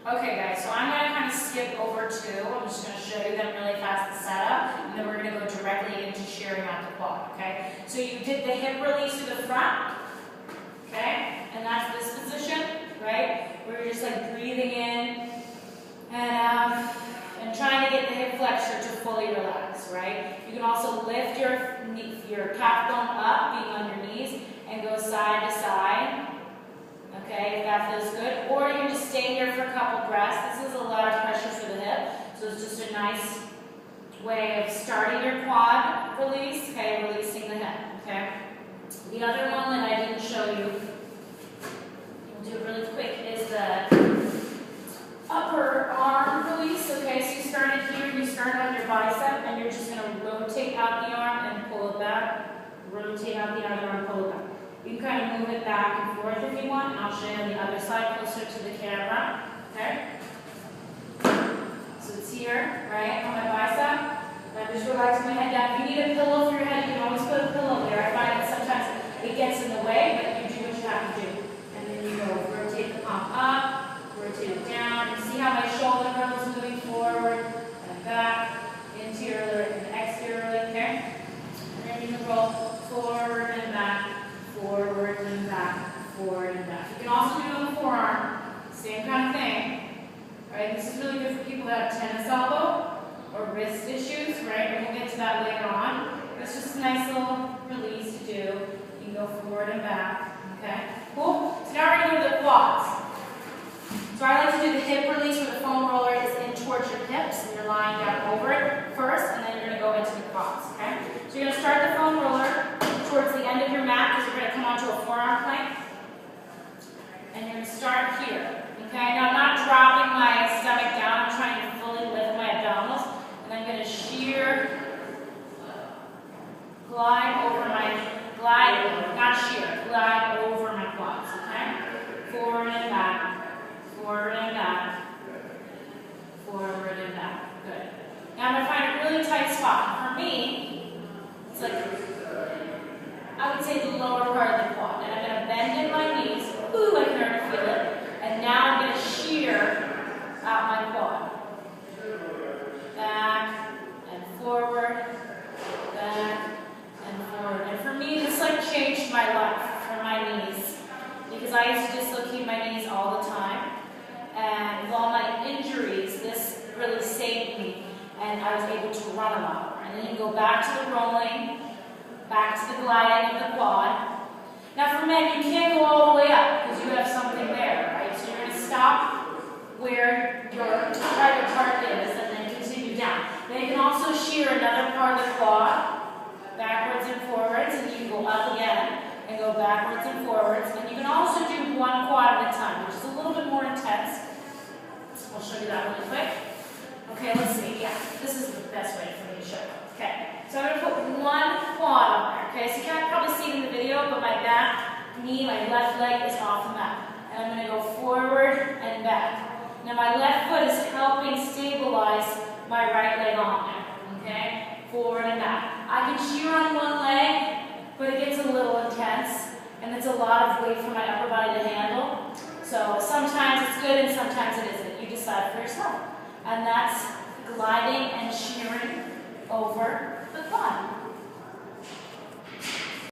Okay guys, so I'm going to kind of skip over two. I'm just going to show you them really fast, the setup, and then we're going to go directly into shearing out the quad, okay? So you did the hip release to the front, okay? And that's this position, right? Where you're just like breathing in and out and trying to get the hip flexor to fully relax, right? You can also lift your calf bone up, being on your knees, and go side to side. Okay, if that feels good. Or you can just stay here for a couple breaths. This is a lot of pressure for the hip, so it's just a nice way of starting your quad release, okay, releasing the hip, okay? The other one that I didn't show you, we'll do it really quick, is the upper arm release, okay? So you started here, you start on your bicep, and you're just going to rotate out the arm and pull it back, rotate out the other arm, pull it back. You can kind of move it back and forth if you want, and I'll show you on the other side closer to the camera, okay? So it's here, right, on my bicep. I'm just relaxing my head down. If you need a pillow for your head, you can always put a pillow there. I find that sometimes it gets in the way, but you do what you have to do. And then you go rotate the palm up, rotate it down. You see how my shoulder girdle is moving forward and back, interiorly and exteriorly, okay? And then you can roll forward and back. Forward and back, forward and back. You can also do it on the forearm, same kind of thing. Right? This is really good for people that have tennis elbow or wrist issues, right? And we'll get to that later on. It's just a nice little release to do. You can go forward and back. Okay? Cool? So now we're going to go to the quads. So I like to do the hip release where the foam roller is in towards your hips and you're lying down over it first, and then you're going to go into the quads. Okay? So you're going to start the foam roller towards the end of your mat because you're going to come onto a forearm plank. And you're going to start here. Okay? Now I'm not dropping my stomach down. I'm trying to fully lift my abdominals. And I'm going to shear, glide over my quads. Okay? Forward and back, forward and back, forward and back. Good. Now I'm going to find a really tight spot. For me, it's like, I would say the lower part of the quad. And I'm going to bend in my knees. Ooh, I can already feel it. And now I'm going to shear out my quad. Back and forward, back and forward. And for me, this like changed my life for my knees. Because I used to dislocate my knees all the time. And with all my injuries, this really saved me. And I was able to run a lot more. And then you go back to the rolling, back to the gliding of the quad. Now for men, you can't go all the way up because you have something there, right? So you're going to stop where your private part is and then continue down. Then you can also shear another part of the quad, backwards and forwards, and you can go up again and go backwards and forwards. And you can also do one quad at a time, which is a little bit more intense. I'll show you that really quick. Okay, let's see. Yeah, this is the best way for me to show you. Okay, so I'm going to put one quad on there. Okay, so you can't probably see it in the video, but my back knee, my left leg is off the mat. And I'm going to go forward and back. Now my left foot is helping stabilize my right leg on there. Okay, forward and back. I can shear on one leg, but it gets a little intense. And it's a lot of weight for my upper body to handle. So sometimes it's good and sometimes it isn't. You decide for yourself. And that's gliding and shearing over the quad.